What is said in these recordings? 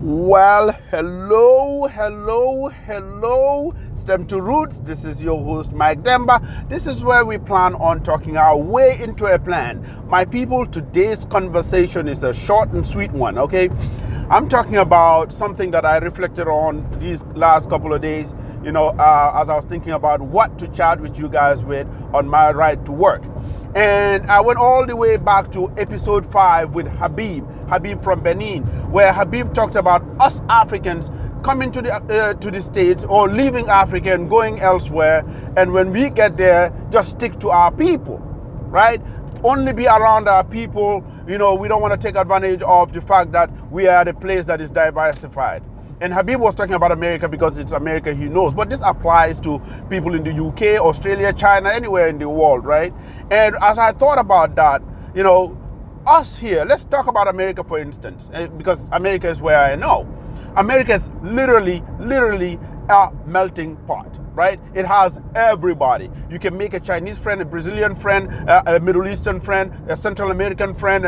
Well, hello. Stem to Roots. This is your host, Mike Demba. This is where we plan on talking our way into a plan. My people, today's conversation is a short and sweet one, okay? I'm talking about something that I reflected on these last couple of days, as I was thinking about what to chat with you guys with on my ride to work. And I went all the way back to episode 5 with Habib from Benin, where Habib talked about us Africans coming to the States or leaving Africa and going elsewhere. And when we get there, just stick to our people, right? Only be around our people. We don't want to take advantage of the fact that we are at a place that is diversified. And Habib was talking about America because it's America he knows. But this applies to people in the UK, Australia, China, anywhere in the world, right? And as I thought about that, us here, let's talk about America, for instance, because America is where I know. America is literally a melting pot, right? It has everybody. You can make a Chinese friend, a Brazilian friend, a Middle Eastern friend, a Central American friend,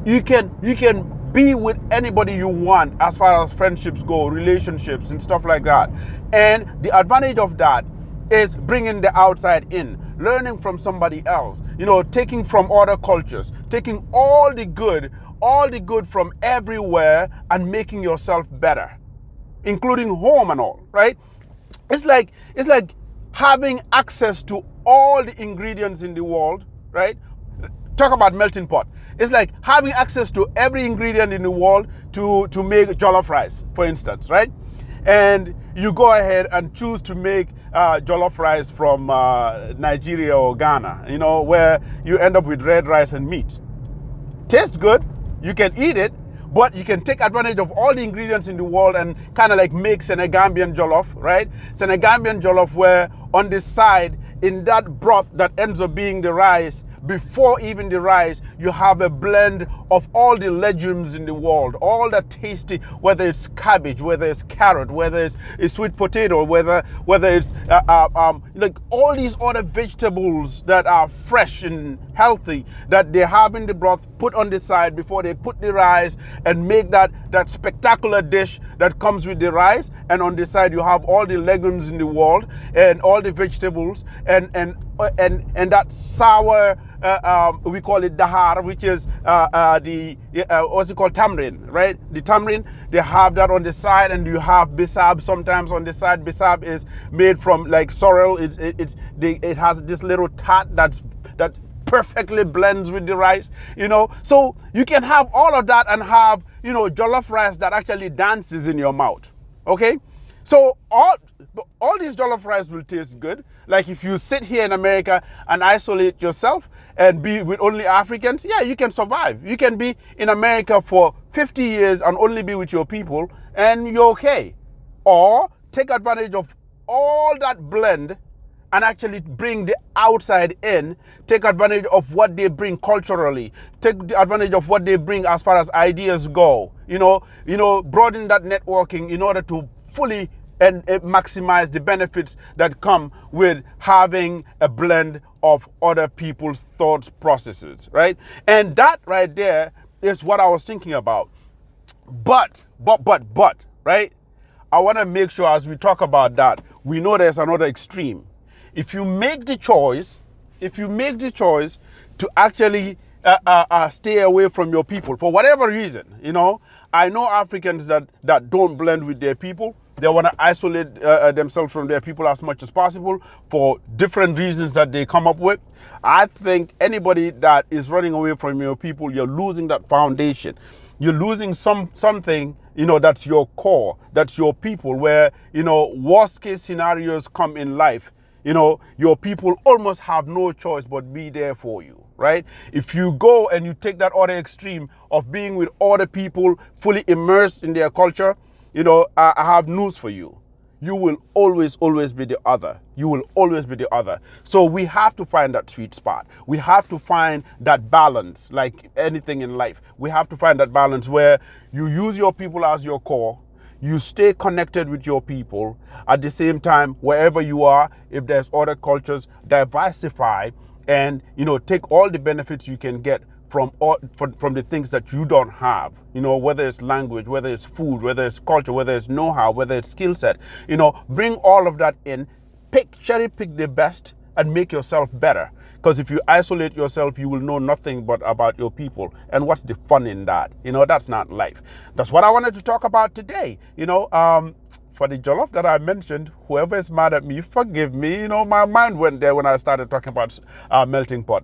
you can be with anybody you want as far as friendships go, relationships and stuff like that. And the advantage of that is bringing the outside in, learning from somebody else, taking from other cultures, taking all the good from everywhere and making yourself better, including home and all, right? It's like having access to all the ingredients in the world, right? Talk about melting pot. It's like having access to every ingredient in the world to make jollof rice, for instance, right? And you go ahead and choose to make jollof rice from Nigeria or Ghana, where you end up with red rice and meat. Tastes good, you can eat it, but you can take advantage of all the ingredients in the world and kind of like make Senegambian jollof, right? Senegambian jollof where on the side, in that broth that ends up being the rice, before even the rice, you have a blend of all the legumes in the world, all the tasty, whether it's cabbage, whether it's carrot, whether it's sweet potato, whether it's like all these other vegetables that are fresh and healthy that they have in the broth, put on the side before they put the rice and make that spectacular dish that comes with the rice. And on the side, you have all the legumes in the world and all the vegetables and that sour, we call it dahar, which is what's it called, tamarind, right? The tamarind, they have that on the side, and you have bisab sometimes on the side. Bisab is made from like sorrel. It has this little tart that perfectly blends with the rice, So you can have all of that and have, jollof rice that actually dances in your mouth, okay? So all these jollof rice will taste good. Like if you sit here in America and isolate yourself and be with only Africans, yeah, you can survive. You can be in America for 50 years and only be with your people and you're okay. Or take advantage of all that blend and actually bring the outside in, take advantage of what they bring culturally, take advantage of what they bring as far as ideas go, broaden that networking in order to fully and maximize the benefits that come with having a blend of other people's thoughts processes, right? And that right there is what I was thinking about. But, right? I want to make sure as we talk about that, we know there's another extreme. If you make the choice to actually stay away from your people for whatever reason, I know Africans that don't blend with their people. They want to isolate themselves from their people as much as possible for different reasons that they come up with. I think anybody that is running away from your people, you're losing that foundation. You're losing something, that's your core, that's your people, where, worst case scenarios come in life. Your people almost have no choice but be there for you, right? If you go and you take that other extreme of being with other people fully immersed in their culture, I have news for you. You will always be the other. You will always be the other. So we have to find that sweet spot. We have to find that balance, like anything in life. We have to find that balance where you use your people as your core. You stay connected with your people. At the same time, wherever you are, if there's other cultures, diversify and, take all the benefits you can get from the things that you don't have, whether it's language, whether it's food, whether it's culture, whether it's know-how, whether it's skill set, bring all of that in, cherry pick the best and make yourself better. Because if you isolate yourself, you will know nothing but about your people. And what's the fun in that? That's not life. That's what I wanted to talk about today. For the jollof that I mentioned, whoever is mad at me, forgive me. My mind went there when I started talking about melting pot,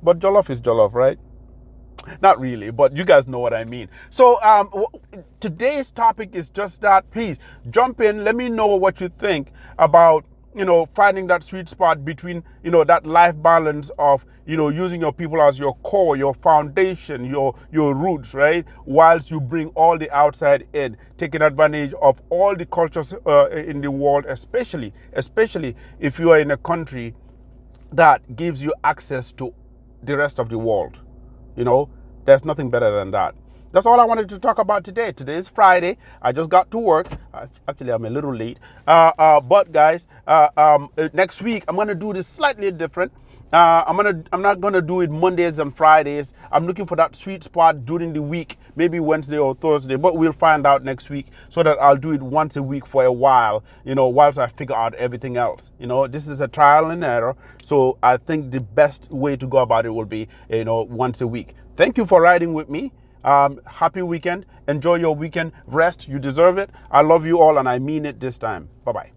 but jollof is jollof, right? Not really, but you guys know what I mean. So today's topic is just that. Please jump in. Let me know what you think about finding that sweet spot between that life balance of using your people as your core, your foundation, your roots, right? Whilst you bring all the outside in, taking advantage of all the cultures in the world, especially if you are in a country that gives you access to the rest of the world. There's nothing better than that. That's all I wanted to talk about today. Today is Friday. I just got to work. Actually, I'm a little late. But guys, next week I'm gonna do this slightly different. I'm not gonna do it Mondays and Fridays. I'm looking for that sweet spot during the week, maybe Wednesday or Thursday. But we'll find out next week, so that I'll do it once a week for a while. Whilst I figure out everything else. This is a trial and error. So I think the best way to go about it will be once a week. Thank you for riding with me. Happy weekend. Enjoy your weekend. Rest. You deserve it. I love you all, and I mean it this time. Bye-bye.